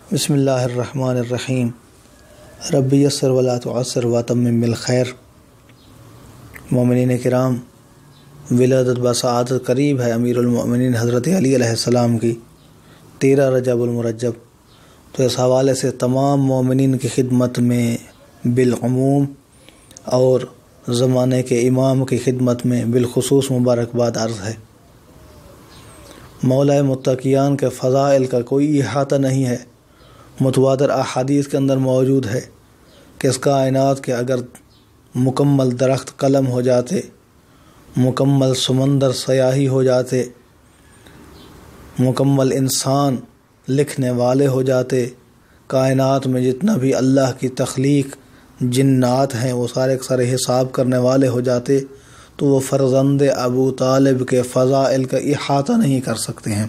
بسم اللہ الرحمن الرحیم رب یسر ولا تعسر وتمم بالخیر۔ مومنین کرام، ولادت بسعادت قریب ہے امیر المؤمنین حضرت علی علیہ السلام کی 13 رجب المرجب، تو اس حوالے سے تمام مومنین کی خدمت میں بالعموم اور زمانے کے امام کی خدمت میں بالخصوص مبارکباد عرض ہے۔ مولا متقیان کے فضائل کا کوئی احاطہ نہیں ہے۔ متواتر احادیث کے اندر موجود ہے کہ اس کائنات کے اگر مکمل درخت قلم ہو جاتے، مکمل سمندر سیاہی ہو جاتے، مکمل انسان لکھنے والے ہو جاتے، کائنات میں جتنا بھی اللہ کی تخلیق جنات ہیں وہ سارے سارے حساب کرنے والے ہو جاتے، تو وہ فرزند ابو طالب کے فضائل کا احاطہ نہیں کر سکتے ہیں۔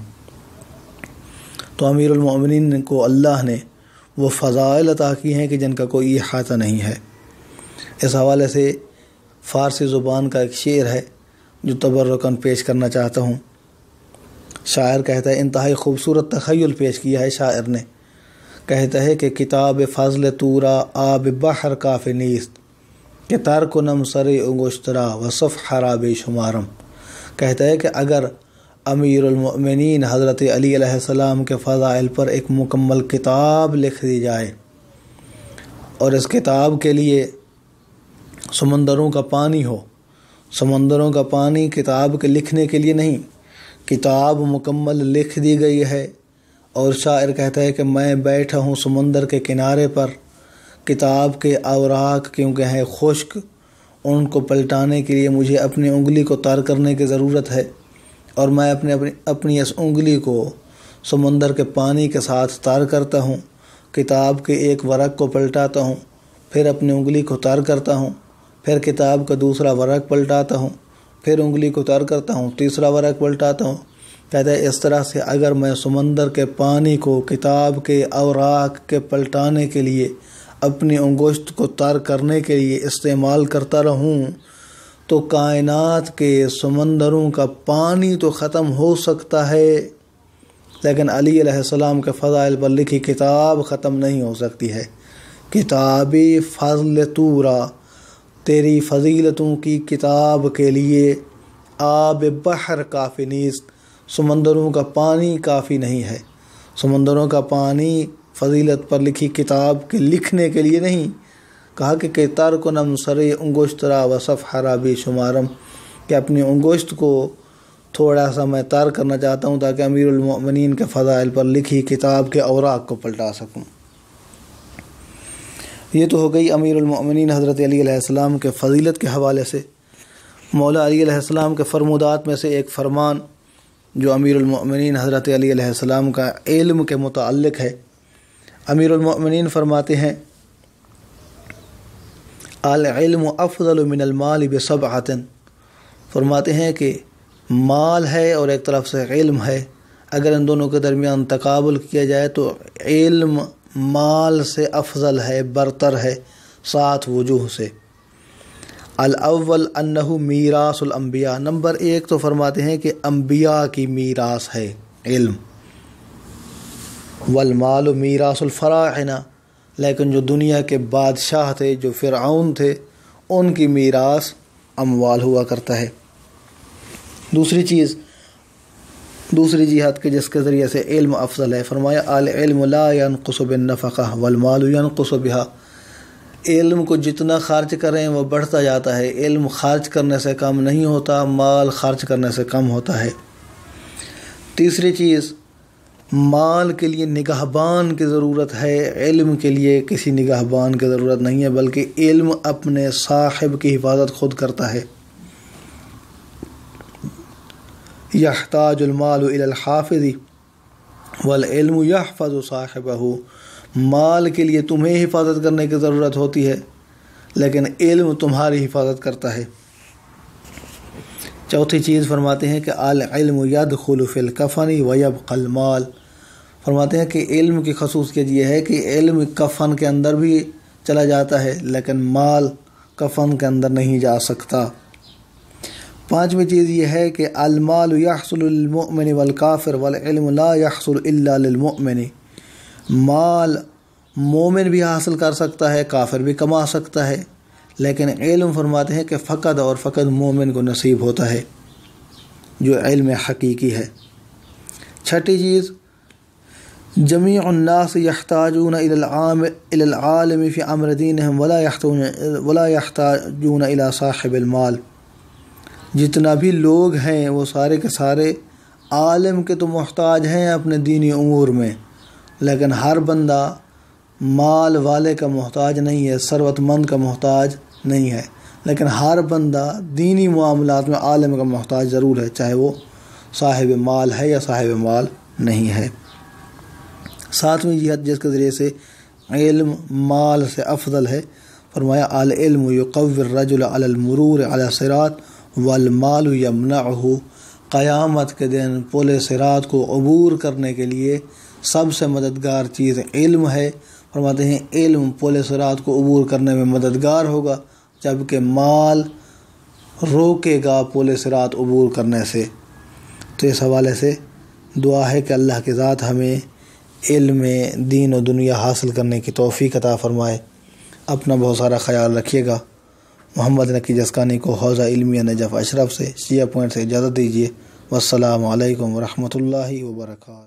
تو امیر المؤمنین کو اللہ نے وہ فضائل عطا کی ہیں کہ جن کا کوئی احاطہ نہیں ہے۔ اس حوالے سے فارسی زبان کا ایک شعر ہے جو تبرکاً پیش کرنا چاہتا ہوں۔ شاعر کہتا ہے، انتہائی خوبصورت تخیل پیش کیا ہے شاعر نے، کہتا ہے کہ کتاب فضل تورا آب بحر کاف نیست، کہ تر کنم سر انگشترا و صف حراب شمارم۔ کہتا ہے کہ اگر امیر المؤمنین حضرت علی علیہ السلام کے فضائل پر ایک مکمل کتاب لکھ دی جائے، اور اس کتاب کے لیے سمندروں کا پانی ہو، سمندروں کا پانی کتاب کے لکھنے کے لیے نہیں، کتاب مکمل لکھ دی گئی ہے، اور شاعر کہتا ہے کہ میں بیٹھا ہوں سمندر کے کنارے پر، کتاب کے اوراق کیونکہ ہیں خشک، ان کو پلٹانے کے لیے مجھے اپنی انگلی کو تار کرنے کی ضرورت ہے، اور میں اپنی اس انگلی کو سمندر کے پانی کے ساتھ تار کرتا ہوں، کتاب کے ایک ورق کو پلٹاتا ہوں، پھر اپنی انگلی کو تار کرتا ہوں، پھر کتاب کا دوسرا ورق پلٹاتا ہوں، پھر انگلی کو تار کرتا ہوں، تیسرا ورق پلٹاتا ہوں۔ کہتا ہے اس طرح سے اگر میں سمندر کے پانی کو کتاب کے اوراق کے پلٹانے کے لیے، اپنی انگشت کو تار کرنے کے لیے استعمال کرتا رہوں تو کائنات کے سمندروں کا پانی تو ختم ہو سکتا ہے، لیکن علی علیہ السلام کے فضائل پر لکھی کتاب ختم نہیں ہو سکتی ہے۔ کتابی فضل تورا، تیری فضیلتوں کی کتاب کے لیے آب بحر کافی نیست، سمندروں کا پانی کافی نہیں ہے۔ سمندروں کا پانی فضیلت پر لکھی کتاب کے لکھنے کے لیے نہیں، کہا کہ ترکنم سر انگشترا و صف حرابی شمارم، کہ اپنی انگشت کو تھوڑا سا میں تار کرنا چاہتا ہوں تاکہ امیر المؤمنین کے فضائل پر لکھی کتاب کے اوراق کو پلٹا سکوں۔ یہ تو ہو گئی امیر المؤمنین حضرت علی علیہ السلام کے فضیلت کے حوالے سے۔ مولا علی علیہ السلام کے فرمودات میں سے ایک فرمان جو امیر المؤمنین حضرت علی علیہ السلام کا علم کے متعلق ہے، امیر المؤمنین فرماتے ہیں، العلم افضل من المال بسبعۃ، فرماتے ہیں کہ مال ہے اور ایک طرف سے علم ہے، اگر ان دونوں کے درمیان تقابل کیا جائے تو علم مال سے افضل ہے، برتر ہے 7 وجوہ سے۔ الاول انہ میراث الانبیاء، نمبر 1 تو فرماتے ہیں کہ انبیاء کی میراث ہے علم۔ والمال میراث الفراعنہ، لیکن جو دنیا کے بادشاہ تھے، جو فرعون تھے، ان کی میراث اموال ہوا کرتا ہے۔ دوسری جہت کے جس کے ذریعے سے علم افضل ہے، فرمایا العلم لا ينقص بالنفقہ والمال ينقص بها، علم کو جتنا خرچ کریں وہ بڑھتا جاتا ہے، علم خرچ کرنے سے کم نہیں ہوتا، مال خرچ کرنے سے کم ہوتا ہے۔ تیسری چیز، مال کے لیے نگہبان کی ضرورت ہے، علم کے لیے کسی نگہبان کی ضرورت نہیں ہے، بلکہ علم اپنے صاحب کی حفاظت خود کرتا ہے۔ یحتاج المال الی الحافظ والعلم یحفظ صاحبہ، مال کے لیے تمہیں حفاظت کرنے کی ضرورت ہوتی ہے، لیکن علم تمہاری حفاظت کرتا ہے۔ چوتھی چیز فرماتے ہیں کہ العلم یدخل فی الکفن ویبقی المال، فرماتے ہیں کہ علم کی خصوصیت یہ ہے کہ علم کفن کے اندر بھی چلا جاتا ہے، لیکن مال کفن کے اندر نہیں جا سکتا۔ پانچویں چیز یہ ہے کہ المال یحصل للمؤمن والکافر والعلم لا یحصل الا للمؤمن، مال مومن بھی حاصل کر سکتا ہے، کافر بھی کما سکتا ہے، لیکن علم فرماتے ہیں کہ فقط اور فقط مومن کو نصیب ہوتا ہے، جو علم حقیقی ہے۔ چھٹی چیز، جمیع الناس یحتاجون الی العالم فی امر دینہم ولا یحتاجون الی صاحب المال۔ جتنا بھی لوگ ہیں وہ سارے کے سارے عالم کے تو محتاج ہیں اپنے دینی امور میں، لیکن ہر بندہ مال والے کا محتاج نہیں ہے، ثروت مند کا محتاج نہیں ہے، لیکن ہر بندہ دینی معاملات میں عالم کا محتاج ضرور ہے، چاہے وہ صاحب مال ہے یا صاحب مال نہیں ہے۔ ساتویں جہت جس کے ذریعے سے علم مال سے افضل ہے، فرمایا العلم یقوی الرجل علی المرور علی الصراط والمال یمنعہ۔ قیامت کے دن پل صراط کو عبور کرنے کے لیے سب سے مددگار چیز علم ہے۔ فرماتے ہیں علم پل صراط کو عبور کرنے میں مددگار ہوگا، جبکہ مال روکے گا پل صراط عبور کرنے سے۔ تو اس حوالے سے دعا ہے کہ اللہ کی ذات ہمیں علم دین و دنیا حاصل کرنے کی توفیق عطا فرمائے۔ اپنا بہت سارا خیال رکھیے گا۔ محمد نقی جسکانی کو حوزہ علمیہ نجف اشرف سے شیعہ پوائنٹ سے اجازت دیجیے۔ والسلام علیکم ورحمۃ اللہ وبرکاتہ۔